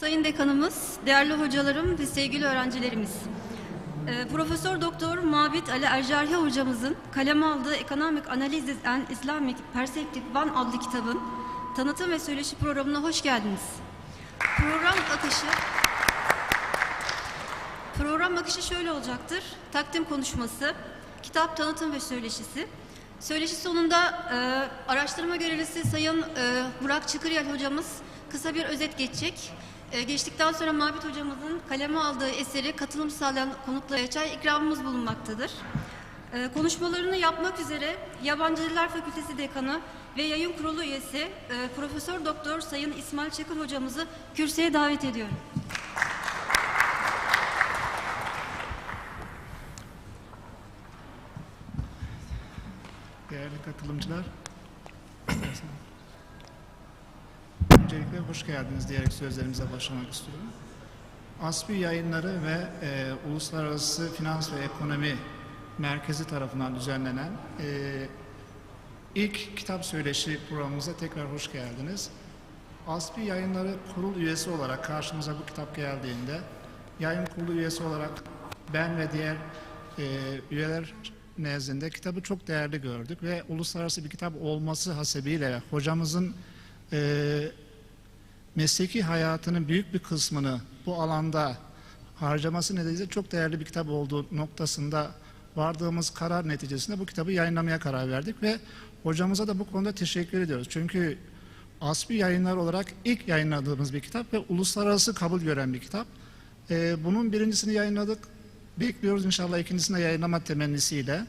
Sayın Dekanımız, değerli hocalarım ve sevgili öğrencilerimiz. Profesör Doktor Mabit Ali Erjarhi hocamızın kaleme aldığı Economic Analysis and Islamic Perspective 1 adlı kitabın tanıtım ve söyleşi programına hoş geldiniz. Program akışı şöyle olacaktır. Takdim konuşması, kitap tanıtım ve söyleşisi. Söyleşi sonunda araştırma görevlisi Sayın Burak Çıkıryel hocamız kısa bir özet geçecek. Geçtikten sonra Mabit hocamızın kaleme aldığı eseri katılım sağlayan konuklara çay ikramımız bulunmaktadır. Konuşmalarını yapmak üzere Yabancı Diller Fakültesi Dekanı ve Yayın Kurulu üyesi Profesör Doktor Sayın İsmail Çakır hocamızı kürsüye davet ediyorum. Değerli katılımcılar, öncelikle hoş geldiniz diyerek sözlerimize başlamak istiyorum. ASPİ Yayınları ve Uluslararası Finans ve Ekonomi Merkezi tarafından düzenlenen ilk kitap söyleşi programımıza tekrar hoş geldiniz. ASPİ Yayınları kurul üyesi olarak karşımıza bu kitap geldiğinde, yayın kurulu üyesi olarak ben ve diğer üyeler nezdinde kitabı çok değerli gördük ve uluslararası bir kitap olması hasebiyle hocamızın mesleki hayatının büyük bir kısmını bu alanda harcaması nedeniyle çok değerli bir kitap olduğu noktasında vardığımız karar neticesinde bu kitabı yayınlamaya karar verdik ve hocamıza da bu konuda teşekkür ediyoruz. Çünkü ASPİ Yayınları olarak ilk yayınladığımız bir kitap ve uluslararası kabul gören bir kitap. Bunun birincisini yayınladık. Bekliyoruz inşallah ikincisini de yayınlama temennisiyle.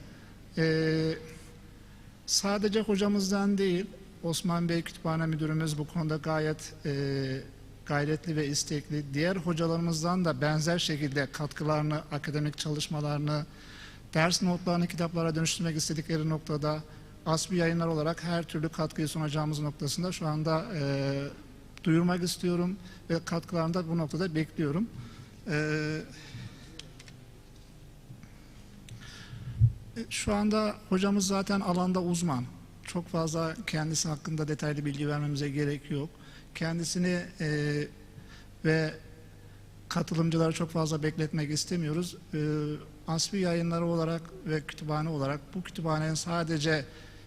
Sadece hocamızdan değil, Osman Bey Kütüphane Müdürümüz bu konuda gayet gayretli ve istekli. Diğer hocalarımızdan da benzer şekilde katkılarını, akademik çalışmalarını, ders notlarını kitaplara dönüştürmek istedikleri noktada ASPİ Yayınlar olarak her türlü katkıyı sunacağımız noktasında şu anda duyurmak istiyorum ve katkılarını da bu noktada bekliyorum. Şu anda hocamız zaten alanda uzman. Çok fazla kendisi hakkında detaylı bilgi vermemize gerek yok. Kendisini ve katılımcıları çok fazla bekletmek istemiyoruz. ASPİ Yayınları olarak ve kütüphane olarak bu kütüphanenin sadece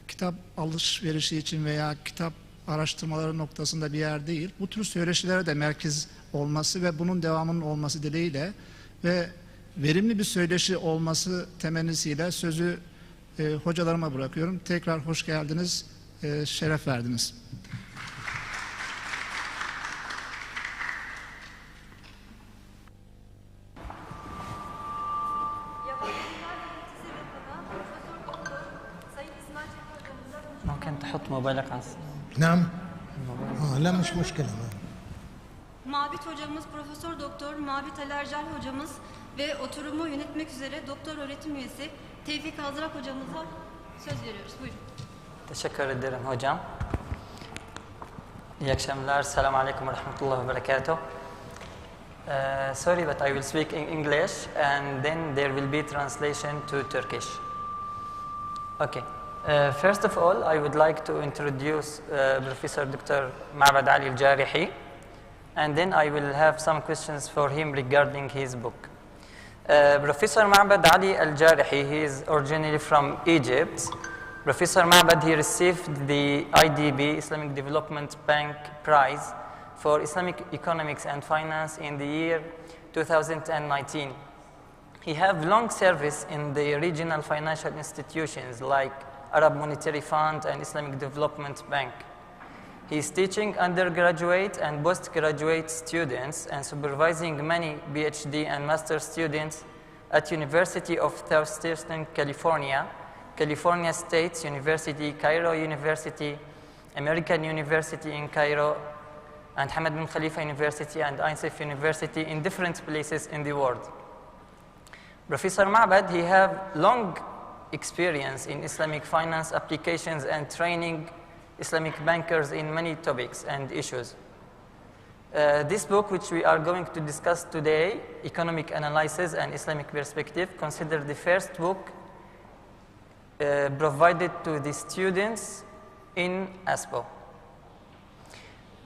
kitap alışverişi için veya kitap araştırmaları noktasında bir yer değil. Bu tür söyleşilere de merkez olması ve bunun devamının olması dileğiyle ve verimli bir söyleşi olması temennisiyle sözü hocalarıma bırakıyorum. Tekrar hoş geldiniz, şeref verdiniz. ممكن تحط موبايلك على نعم لا مش مشكلة. Mabit hocamız, Profesör Doktor Mabit Ali Erjarhi hocamız ve oturumu yönetmek üzere doktor öğretim üyesi Tevfik Azrak hocamıza söz veriyoruz. Buyurun. Teşekkür ederim hocam. İyi akşamlar. Selamun Aleyküm ve Rahmetullah ve Berekatuhu. Sorry, but I will speak in English and then there will be translation to Turkish. Okay. First of all, I would like to introduce Professor Dr. Mabit Ali Al-Jarihi, and then I will have some questions for him regarding his book. Professor Mabit Ali Al-Jarihi, he is originally from Egypt. Professor Mabit, he received the IDB, Islamic Development Bank Prize for Islamic Economics and Finance in the year 2019. He have long service in the regional financial institutions like Arab Monetary Fund and Islamic Development Bank. He is teaching undergraduate and postgraduate students and supervising many PhD and master students at University of Southeastern California, California State University, Cairo University, American University in Cairo, and Hamad bin Khalifa University and INSEF University in different places in the world. Professor Mabit, he have long experience in Islamic finance applications and training Islamic bankers in many topics and issues. This book, which we are going to discuss today, Economic Analysis and Islamic Perspective, considered the first book provided to the students in ASPO.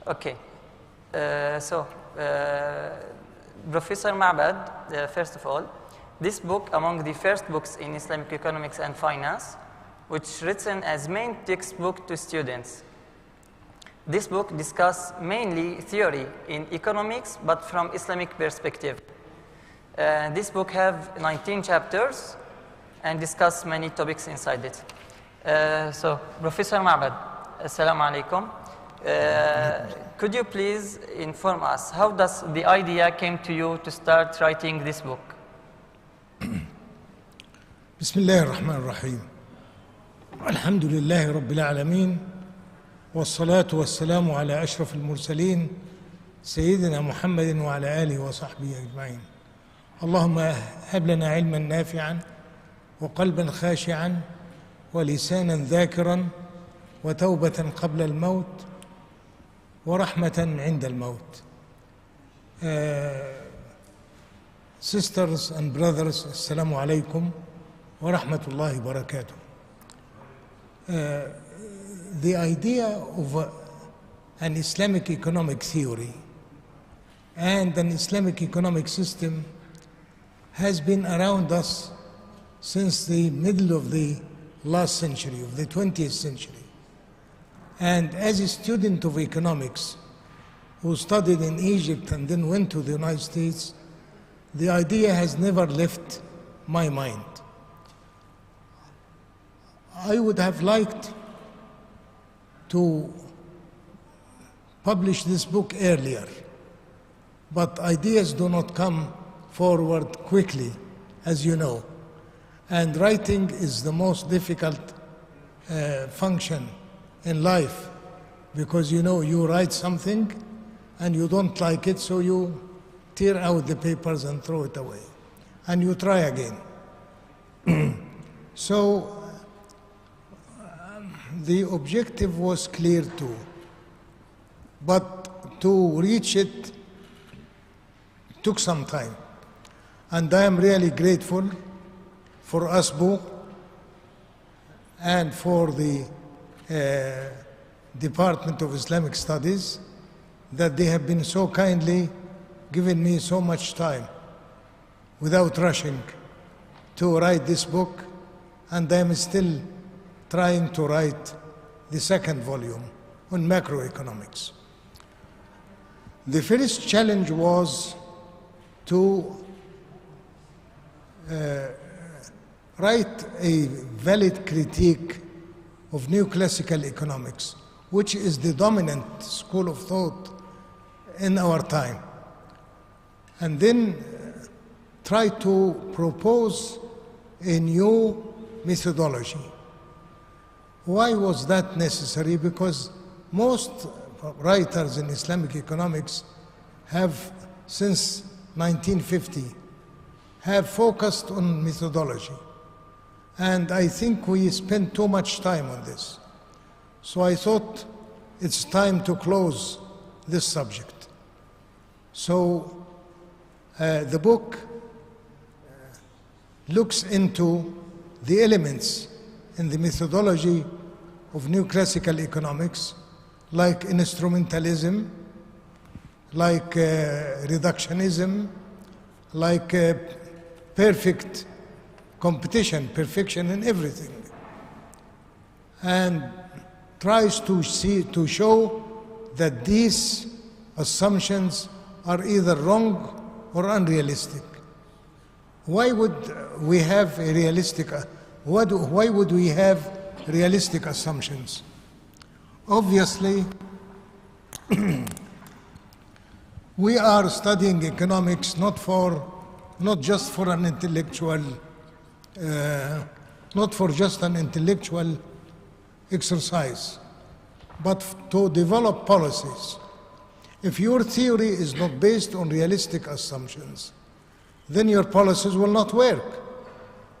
Okay, so Professor Ma'bad, first of all, this book among the first books in Islamic economics and finance, which written as main textbook to students. This book discusses mainly theory in economics, but from Islamic perspective. This book have 19 chapters and discuss many topics inside it. So, Professor Ma'bad, Assalamu alaikum. Could you please inform us how does the idea came to you to start writing this book? بسم الله الرحمن الرحيم الحمد لله رب العالمين والصلاة والسلام على أشرف المرسلين سيدنا محمد وعلى آله وصحبه أجمعين اللهم هب لنا علما نافعا وقلبا خاشعا ولسانا ذاكرا وتوبة قبل الموت ورحمة عند الموت. Sisters and brothers, Assalamu alaikum wa rahmatullahi wa barakatuh. The idea of an Islamic economic theory and an Islamic economic system has been around us since the middle of the last century, of the 20th century. And as a student of economics who studied in Egypt and then went to the United States, the idea has never left my mind. I would have liked to publish this book earlier, but ideas do not come forward quickly, as you know. And writing is the most difficult function in life, because you know you write something and you don't like it, so you tear out the papers and throw it away, and you try again. So the objective was clear too, but to reach it took some time. And I am really grateful for ASBU and for the Department of Islamic Studies that they have been so kindly giving me so much time without rushing to write this book, and I am still trying to write the second volume on macroeconomics. The first challenge was to write a valid critique of neoclassical economics, which is the dominant school of thought in our time, and then try to propose a new methodology. Why was that necessary? Because most writers in Islamic economics have, since 1950, have focused on methodology. And I think we spent too much time on this. So I thought it's time to close this subject. So the book looks into the elements in the methodology of neoclassical economics, like instrumentalism, like reductionism, like perfect competition, perfection in everything, and tries to show that these assumptions are either wrong or unrealistic. Why would we have a realistic? Why would we have realistic assumptions? Obviously, we are studying economics not just for an intellectual, not for just an intellectual exercise, but to develop policies. If your theory is not based on realistic assumptions, then your policies will not work.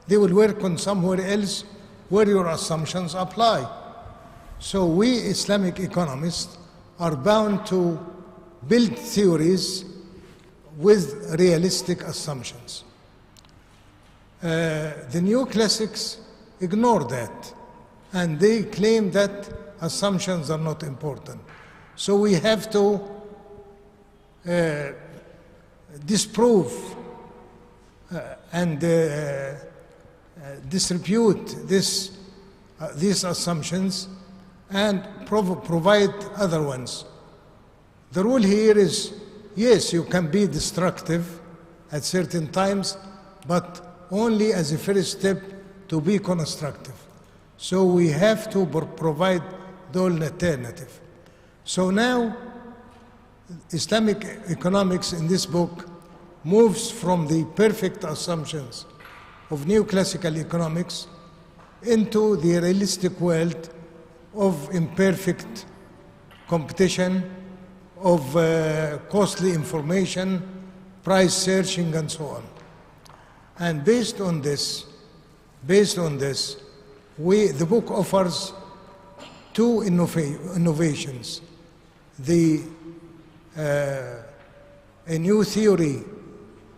They will work on somewhere else where your assumptions apply. So we Islamic economists are bound to build theories with realistic assumptions. The neoclassics ignore that, and they claim that assumptions are not important. So we have to disprove and distribute these assumptions and provide other ones. The rule here is, yes, you can be destructive at certain times, but only as a first step to be constructive. So we have to provide the alternative. So now, Islamic economics in this book moves from the perfect assumptions of neoclassical economics into the realistic world of imperfect competition, of costly information, price searching, and so on. And based on this, the book offers two innovations. A new theory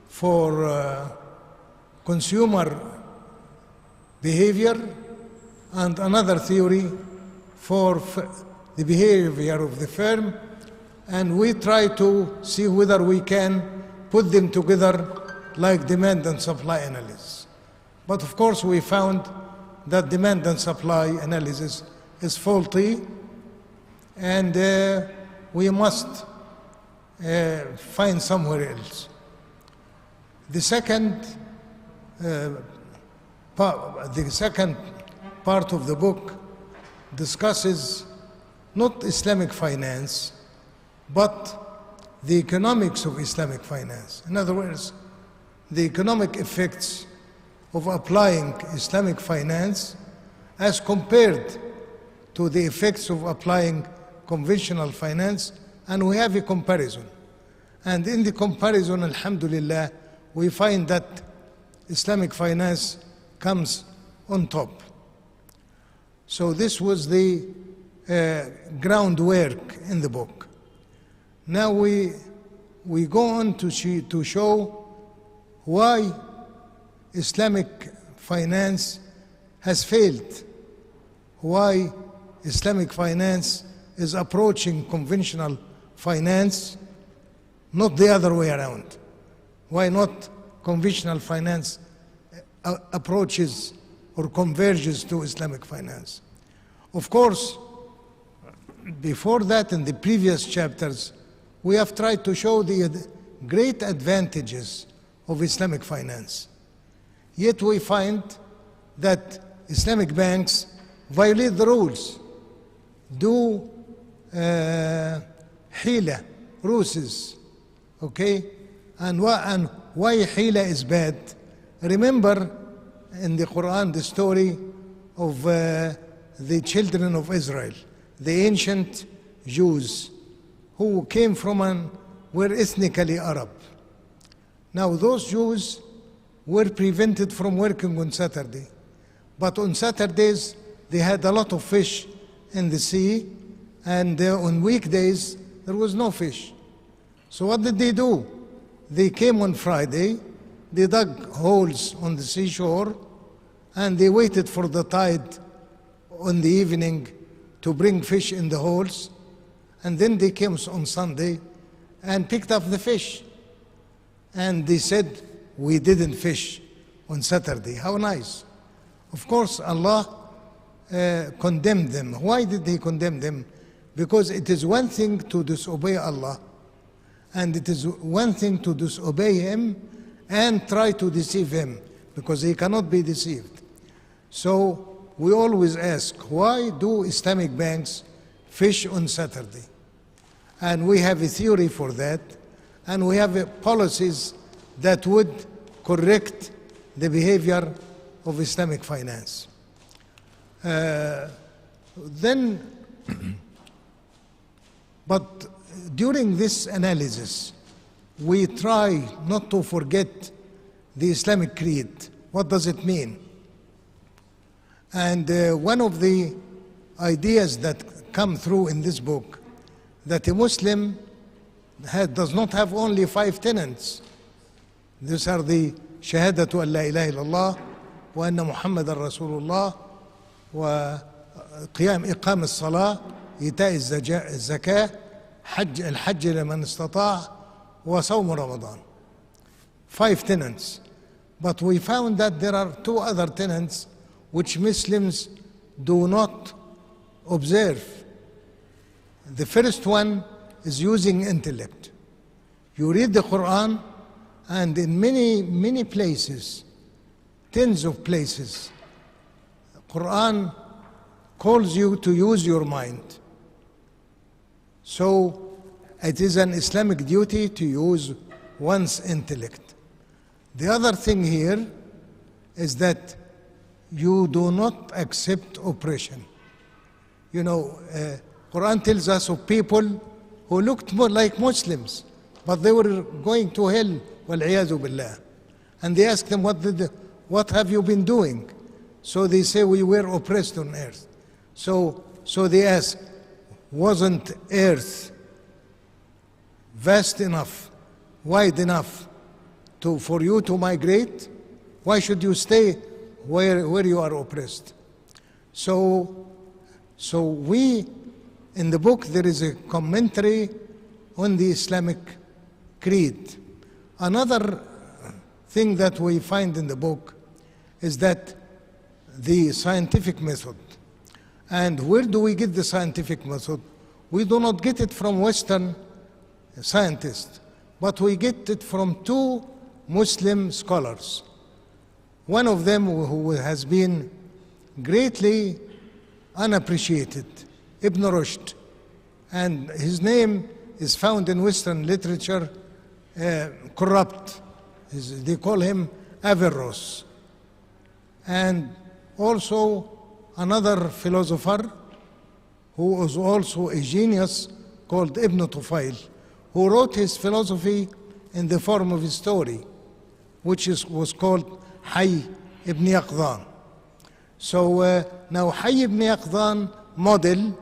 for consumer behavior and another theory for the behavior of the firm, and we try to see whether we can put them together like demand and supply analysis. But of course we found that demand and supply analysis is faulty, and we must find somewhere else. The second part of the book discusses not Islamic finance, but the economics of Islamic finance. In other words, the economic effects of applying Islamic finance as compared to the effects of applying conventional finance, and we have a comparison. And in the comparison, alhamdulillah, we find that Islamic finance comes on top. So this was the groundwork in the book. Now we go on to show why Islamic finance has failed, why Islamic finance is approaching conventional finance, not the other way around. Why not conventional finance approaches or converges to Islamic finance? Of course, before that, in the previous chapters, we have tried to show the great advantages of Islamic finance. Yet we find that Islamic banks violate the rules, do hila, ruses, okay? And why hila is bad? Remember in the Quran the story of the children of Israel, the ancient Jews who came from were ethnically Arab. Now those Jews were prevented from working on Saturday, but on Saturdays they had a lot of fish in the sea, and on weekdays there was no fish. So what did they do? They came on Friday, they dug holes on the seashore, and they waited for the tide on the evening to bring fish in the holes, and then they came on Sunday and picked up the fish. And they said, we didn't fish on Saturday. How nice. Of course, Allah condemned them. Why did He condemn them? Because it is one thing to disobey Allah, and it is one thing to disobey Him and try to deceive Him, because He cannot be deceived. So we always ask, why do Islamic banks fish on Saturday? And we have a theory for that, and we have policies that would correct the behavior of Islamic finance. But during this analysis, we try not to forget the Islamic creed. What does it mean? And one of the ideas that come through in this book, that a Muslim does not have only 5 tenets. These are the Shahadatu an la ilaha illallah, wa anna Muhammadan Rasulullah, wa إقام الصلاة، إيتاء الزكاة، الحج لمن استطاع، وصوم رمضان. 5 tenets. But we found that there are 2 other tenets which Muslims do not observe. The first one is using intellect. You read the Quran, and in many places, tens of places, Quran calls you to use your mind. So it is an Islamic duty to use one's intellect. The other thing here is that you do not accept oppression. You know, Quran tells us of people who looked more like Muslims, but they were going to hell, wal-'iyadhu billah. And they asked them, what have you been doing? So they say, we were oppressed on earth. So they ask, wasn't earth vast enough, wide enough for you to migrate? Why should you stay where you are oppressed? So we, in the book, there is a commentary on the Islamic creed. Another thing that we find in the book is that the scientific method. And where do we get the scientific method? We do not get it from Western scientists, but we get it from 2 Muslim scholars. One of them who has been greatly unappreciated, Ibn Rushd, and his name is found in Western literature corrupt. They call him Averroes. And also another philosopher who was also a genius called Ibn Tufayl, who wrote his philosophy in the form of a story, which was called Hayy ibn Yaqdhan. So now Hayy ibn Yaqdhan model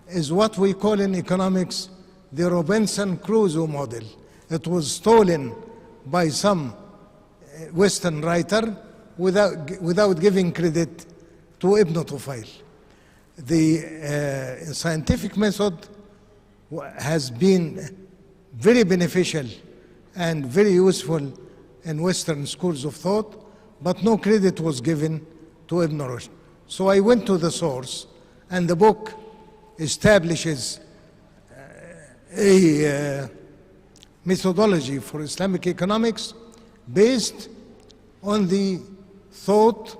is what we call in economics the Robinson Crusoe model. It was stolen by some Western writer without giving credit to Ibn Tufayl. The scientific method has been very beneficial and very useful in Western schools of thought, but no credit was given to Ibn Rushd. So I went to the source, and the book establishes a methodology for Islamic economics based on the thought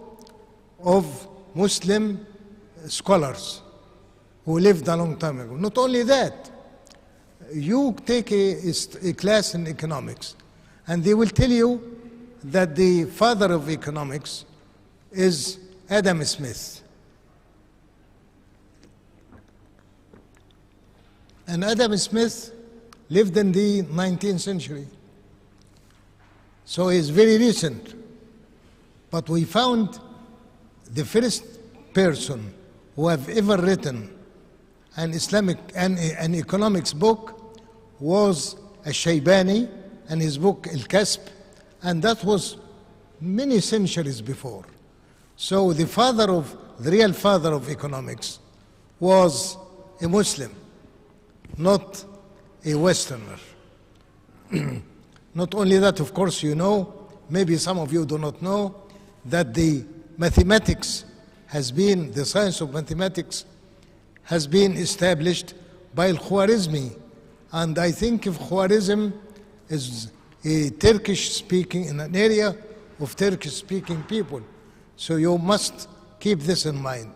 of Muslim scholars who lived a long time ago. Not only that, you take a class in economics, and they will tell you that the father of economics is Adam Smith. And Adam Smith lived in the 19th century. So he's very recent. But we found the first person who have ever written an economics book was Al-Shaybani, and his book Al-Kasb, and that was many centuries before. So the real father of economics was a Muslim, not a Westerner. Not only that, of course, you know, maybe some of you do not know, that the science of mathematics has been established by Al-Khwarizmi. And I think if Khwarizm is a Turkish-speaking, in an area of Turkish-speaking people. So you must keep this in mind.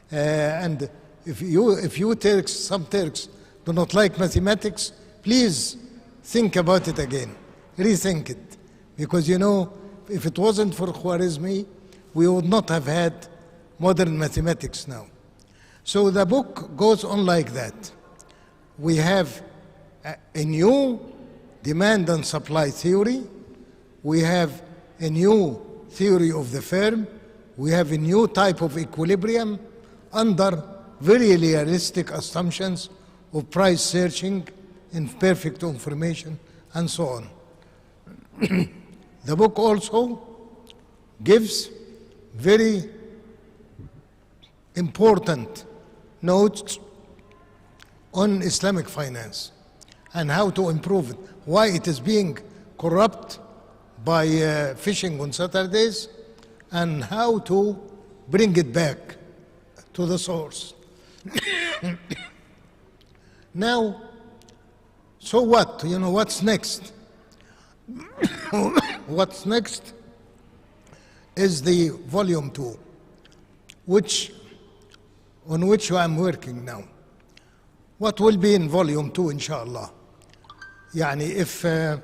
And if you Turks, some Turks, do not like mathematics, please think about it again. Rethink it. Because you know, if it wasn't for Khwarizmi, we would not have had modern mathematics now. So the book goes on like that. We have a new demand and supply theory. We have a new theory of the firm. We have a new type of equilibrium under very realistic assumptions of price searching, imperfect information, and so on. The book also gives very important notes on Islamic finance and how to improve it. why it is being corrupt by fishing on Saturdays, and how to bring it back to the source. Now, so what? You know, what's next? What's next is the volume 2, on which I'm working now. What will be in volume 2, inshallah? Yani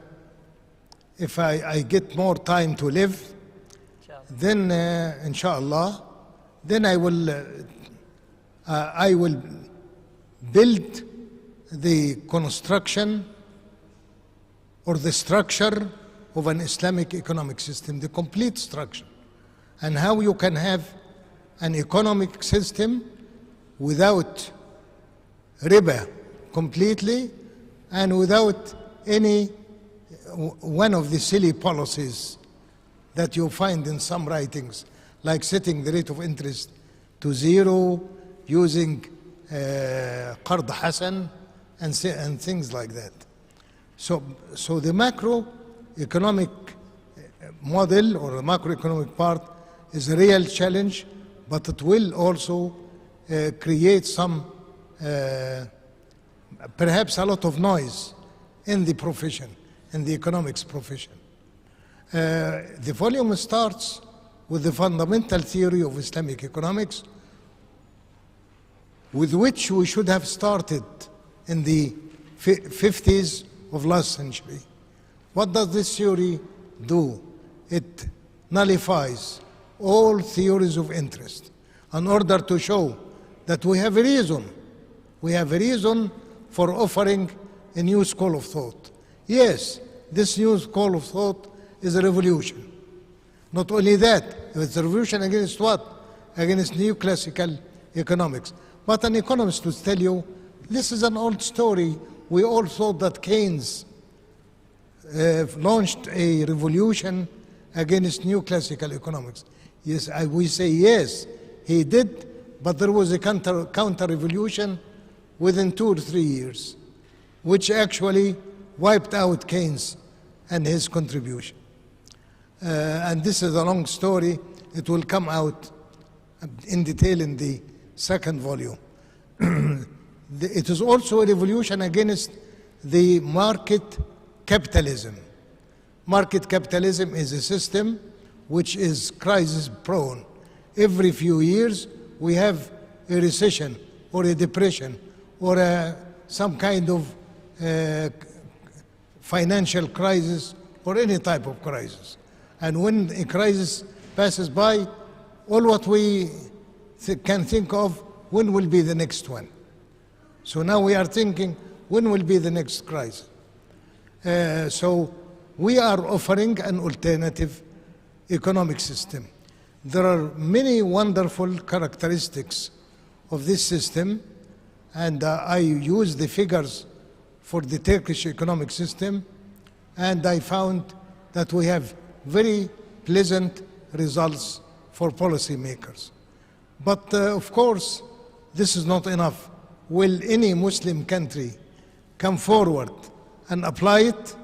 if I get more time to live, then inshallah, then I will build the construction or the structure of an Islamic economic system, the complete structure, and how you can have an economic system without riba completely and without any one of the silly policies that you find in some writings, like setting the rate of interest to 0, using qard hasan, and things like that. So the macroeconomic model or the macroeconomic part is a real challenge, but it will also create some, perhaps a lot of noise in the profession, in the economics profession. The volume starts with the fundamental theory of Islamic economics, with which we should have started in the 50s of last century. What does this theory do? It nullifies all theories of interest in order to show that we have a reason. We have a reason for offering a new school of thought. Yes, this new school of thought is a revolution. Not only that, it's a revolution against what? Against new classical economics. But an economist will tell you, this is an old story. We all thought that Keynes launched a revolution against new classical economics. Yes, we say yes, he did, but there was a counter-revolution within 2 or 3 years, which actually wiped out Keynes and his contribution. And this is a long story. It will come out in detail in the second volume. It is also a revolution against the market capitalism. Market capitalism is a system which is crisis prone. Every few years we have a recession or a depression or some kind of financial crisis or any type of crisis. And when a crisis passes by, all what we can think of, when will be the next one? So now we are thinking, when will be the next crisis? So we are offering an alternative economic system. There are many wonderful characteristics of this system, and I use the figures for the Turkish economic system, and I found that we have very pleasant results for policymakers. But of course, this is not enough. Will any Muslim country come forward and apply it?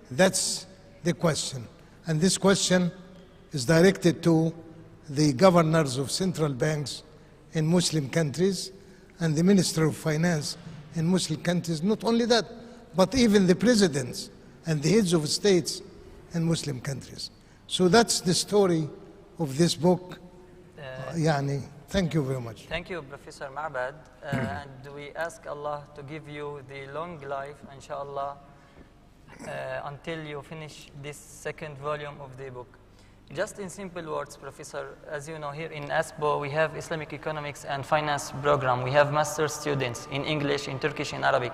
That's the question. And this question is directed to the governors of central banks in Muslim countries and the Minister of Finance in Muslim countries. Not only that, but even the presidents and the heads of states in Muslim countries. So that's the story of this book. Thank you very much. Thank you, Professor Ma'bad. And we ask Allah to give you the long life, inshallah, until you finish this second volume of the book. Just in simple words, Professor, as you know, here in ASPO, we have Islamic Economics and Finance program. We have master's students in English, in Turkish, in Arabic.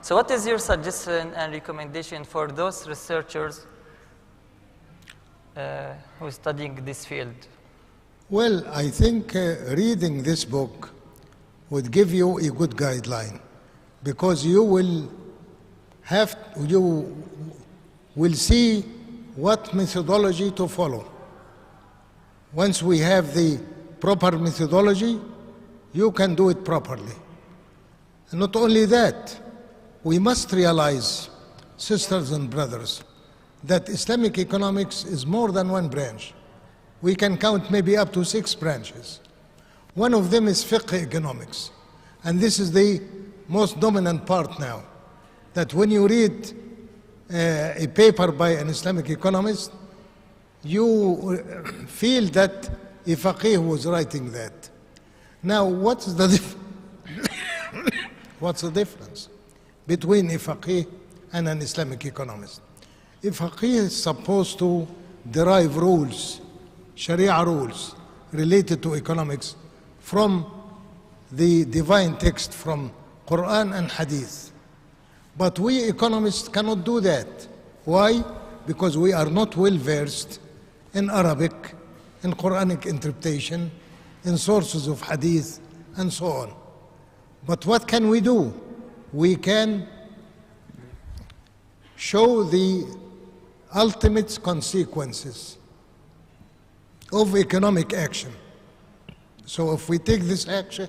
So what is your suggestion and recommendation for those researchers who are studying this field? Well, I think reading this book would give you a good guideline, because you will see what methodology to follow. Once we have the proper methodology, you can do it properly. And not only that, we must realize sisters and brothers, that Islamic economics is more than one branch. We can count maybe up to 6 branches. One of them is fiqh economics. And this is the most dominant part now. That when you read a paper by an Islamic economist, you feel that a faqih was writing that. Now, what's the difference between a faqih and an Islamic economist? A faqih is supposed to derive rules, Sharia rules, related to economics from the divine text, from Quran and Hadith. But we economists cannot do that. Why? Because we are not well versed in Arabic, in Quranic interpretation, in sources of Hadith, and so on. But what can we do? We can show the ultimate consequences of economic action. So if we take this action,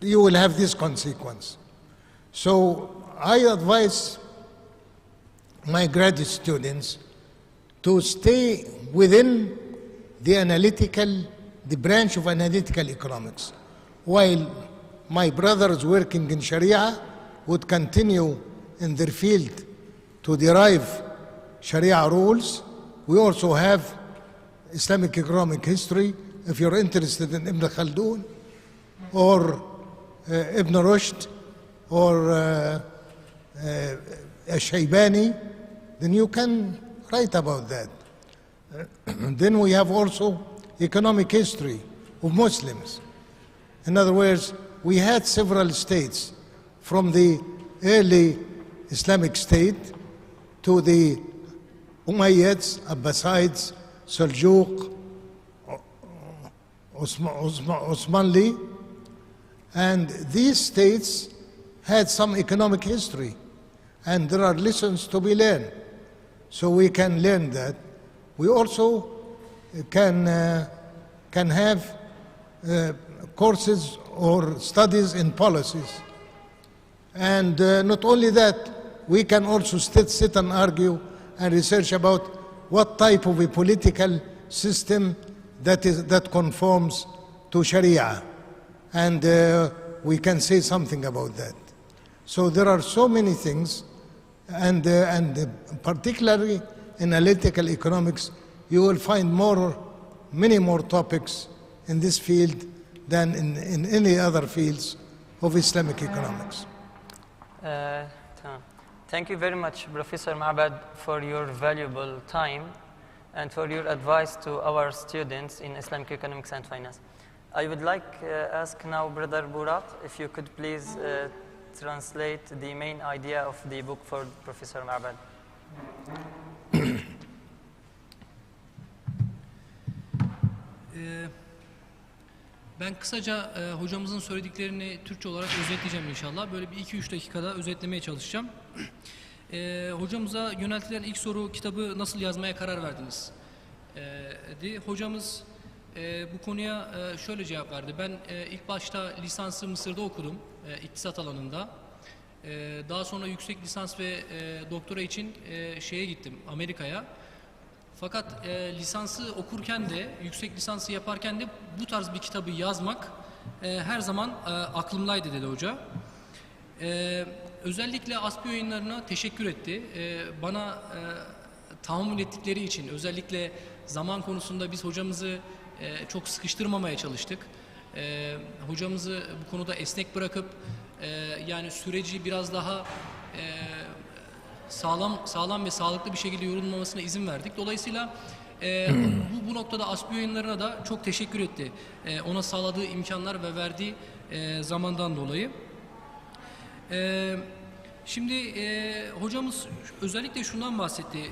you will have this consequence. So I advise my graduate students to stay within the branch of analytical economics, while my brothers working in Sharia would continue in their field to derive Sharia rules. We also have Islamic economic history. If you're interested in Ibn Khaldun or Ibn Rushd or Shaybani, then you can write about that. Then we have also economic history of Muslims. In other words, we had several states from the early Islamic state to the Umayyads, Abbasides, Seljuk, Osmanli, and these states had some economic history, and there are lessons to be learned. So we can learn that. We also can have courses or studies in policies. And not only that, we can also sit and argue and research about what type of a political system that conforms to Sharia. And we can say something about that. So there are so many things, and particularly in analytical economics, you will find many more topics in this field than in any other fields of Islamic economics. Thank you very much, Professor Ma'bad, for your valuable time and for your advice to our students in Islamic economics and finance. I would like to ask now Brother Burak if you could please translate the main idea of the book for Professor Ma'bad. Ben kısaca hocamızın söylediklerini Türkçe olarak özetleyeceğim inşallah. Böyle bir 2-3 dakikada özetlemeye çalışacağım. Hocamıza yöneltilen ilk soru, kitabı nasıl yazmaya karar verdiniz? Hocamız bu konuya şöyle cevap verdi. Ben ilk başta lisansı Mısır'da okudum, iktisat alanında. Daha sonra yüksek lisans ve doktora için şeye gittim, Amerika'ya. Fakat lisansı okurken de, yüksek lisansı yaparken de bu tarz bir kitabı yazmak her zaman aklımdaydı dedi hoca. Özellikle Aspi Yayınları'na teşekkür etti. Bana tahammül ettikleri için, özellikle zaman konusunda biz hocamızı çok sıkıştırmamaya çalıştık. Hocamızı bu konuda esnek bırakıp yani süreci biraz daha sağlam ve sağlıklı bir şekilde yorumlamasına izin verdik. Dolayısıyla bu noktada Aspi Yayınları'na da çok teşekkür etti. Ona sağladığı imkanlar ve verdiği zamandan dolayı. Şimdi hocamız özellikle şundan bahsetti.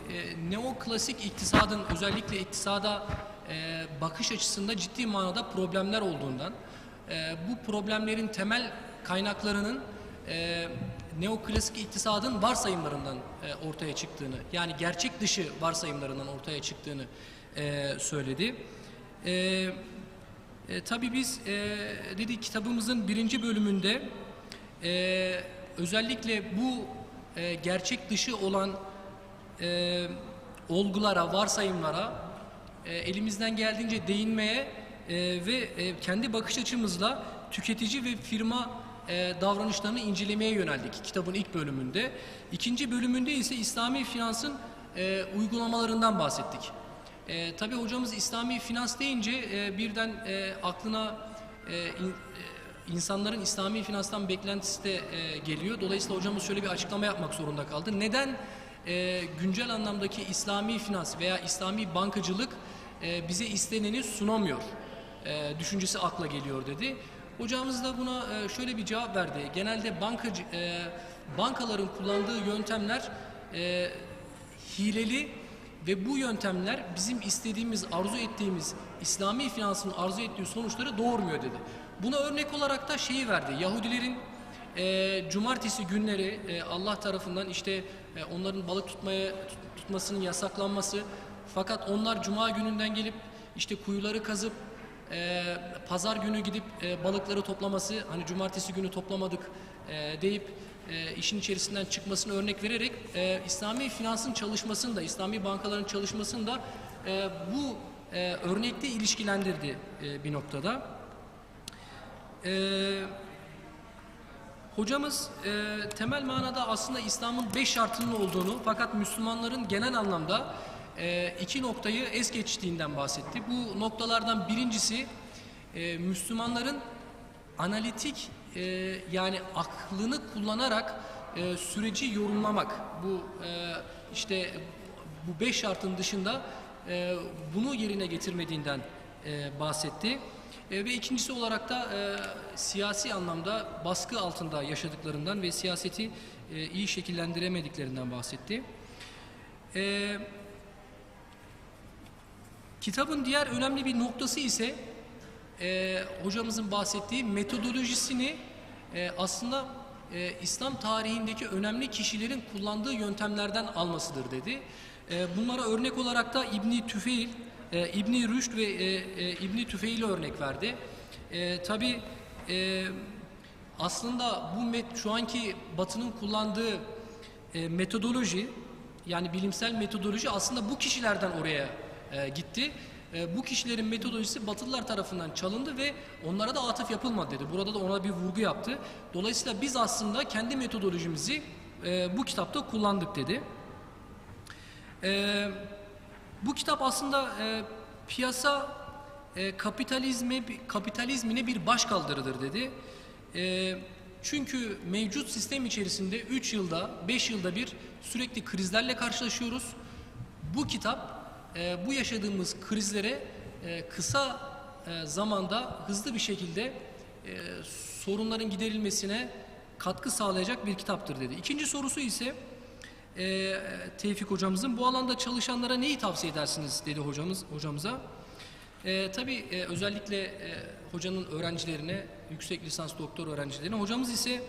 Neoklasik iktisadın özellikle iktisada bakış açısında ciddi manada problemler olduğundan, bu problemlerin temel kaynaklarının neoklasik iktisadın varsayımlarından ortaya çıktığını, yani gerçek dışı varsayımlarından ortaya çıktığını söyledi. Tabii biz dedi kitabımızın 1. bölümünde özellikle bu gerçek dışı olan olgulara, varsayımlara elimizden geldiğince değinmeye ve kendi bakış açımızla tüketici ve firma davranışlarını incelemeye yöneldik kitabın ilk bölümünde. İkinci bölümünde ise İslami finansın uygulamalarından bahsettik. Tabii hocamız İslami finans deyince birden aklına insanların İslami finanstan beklentisi de geliyor. Dolayısıyla hocamız şöyle bir açıklama yapmak zorunda kaldı. Neden güncel anlamdaki İslami finans veya İslami bankacılık bize isteneni sunamıyor düşüncesi akla geliyor dedi. Hocamız da buna şöyle bir cevap verdi. Genelde bankaların kullandığı yöntemler hileli ve bu yöntemler bizim istediğimiz, arzu ettiğimiz İslami finansın arzu ettiği sonuçları doğurmuyor dedi. Buna örnek olarak da şeyi verdi. Yahudilerin cumartesi günleri Allah tarafından işte onların balık tutmasının yasaklanması, fakat onlar cuma gününden gelip işte kuyuları kazıp pazar günü gidip balıkları toplaması, hani cumartesi günü toplamadık deyip işin içerisinden çıkmasını örnek vererek İslami finansın çalışmasını da, İslami bankaların çalışmasını da bu örnekte ilişkilendirdi bir noktada. Hocamız temel manada aslında İslam'ın 5 şartının olduğunu, fakat Müslümanların genel anlamda 2 noktayı es geçtiğinden bahsetti. Bu noktalardan birincisi Müslümanların analitik yani aklını kullanarak süreci yorumlamak. Bu işte bu 5 şartın dışında bunu yerine getirmediğinden bahsetti. Ve ikincisi olarak da siyasi anlamda baskı altında yaşadıklarından ve siyaseti iyi şekillendiremediklerinden bahsetti. Kitabın diğer önemli bir noktası ise hocamızın bahsettiği metodolojisini aslında İslam tarihindeki önemli kişilerin kullandığı yöntemlerden almasıdır dedi. Bunlara örnek olarak da İbn-i Tüfeil, İbn-i Rüşd ve İbn-i Tüfeil'e örnek verdi. Tabi aslında şu anki Batı'nın kullandığı metodoloji, yani bilimsel metodoloji aslında bu kişilerden oraya gitti. Bu kişilerin metodolojisi Batılılar tarafından çalındı ve onlara da atıf yapılmadı dedi. Burada da ona bir vurgu yaptı. Dolayısıyla biz aslında kendi metodolojimizi bu kitapta kullandık dedi. Bu kitap aslında piyasa kapitalizmine bir başkaldırıdır dedi. Çünkü mevcut sistem içerisinde 3 yılda, 5 yılda bir sürekli krizlerle karşılaşıyoruz. Bu kitap bu yaşadığımız krizlere kısa zamanda hızlı bir şekilde sorunların giderilmesine katkı sağlayacak bir kitaptır dedi. İkinci sorusu ise Tevfik hocamızın, bu alanda çalışanlara neyi tavsiye edersiniz dedi hocamıza. Tabii özellikle hocanın öğrencilerine, yüksek lisans doktor öğrencilerine, hocamız ise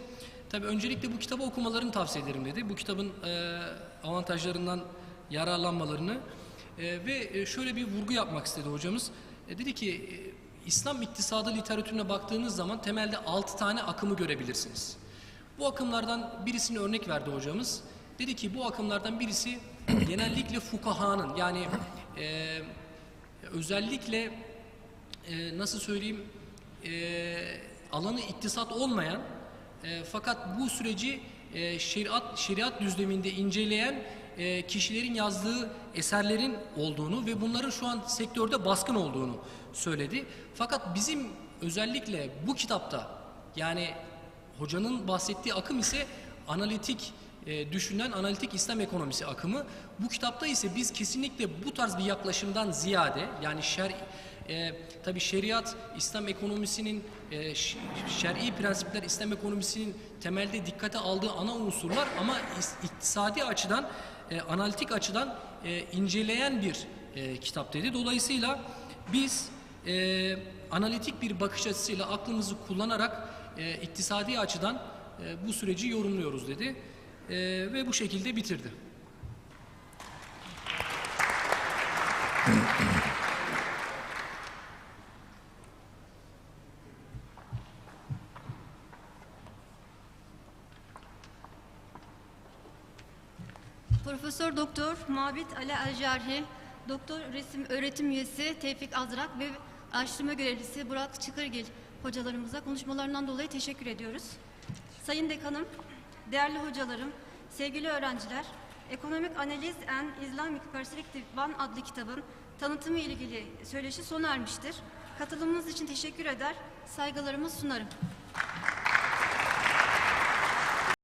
tabii öncelikle bu kitabı okumalarını tavsiye ederim dedi. Bu kitabın avantajlarından yararlanmalarını ve şöyle bir vurgu yapmak istedi hocamız. Dedi ki İslam iktisadı literatürüne baktığınız zaman temelde 6 tane akımı görebilirsiniz. Bu akımlardan birisini örnek verdi hocamız. Dedi ki bu akımlardan birisi genellikle fukahanın, yani özellikle nasıl söyleyeyim, alanı iktisat olmayan fakat bu süreci şeriat düzleminde inceleyen kişilerin yazdığı eserlerin olduğunu ve bunların şu an sektörde baskın olduğunu söyledi. Fakat bizim özellikle bu kitapta, yani hocanın bahsettiği akım ise analitik düşünen analitik İslam ekonomisi akımı. Bu kitapta ise biz kesinlikle bu tarz bir yaklaşımdan ziyade, yani tabi şeriat İslam ekonomisinin şer'i prensipler İslam ekonomisinin temelde dikkate aldığı ana unsurlar, ama iktisadi açıdan analitik açıdan inceleyen bir kitap dedi. Dolayısıyla biz analitik bir bakış açısıyla aklımızı kullanarak iktisadi açıdan bu süreci yorumluyoruz dedi. Ve bu şekilde bitirdi. Doktor Mabit Ali Aljarhi, Doktor Resim Öğretim Üyesi Tevfik Azrak ve Araştırma Görevlisi Burak Çıkırgil hocalarımıza konuşmalarından dolayı teşekkür ediyoruz. Sayın Dekanım, değerli hocalarım, sevgili öğrenciler, Economic Analysis and Islamic Perspective 1 adlı kitabın tanıtımı ilgili söyleşi sona ermiştir. Katılımınız için teşekkür eder, saygılarımı sunarım.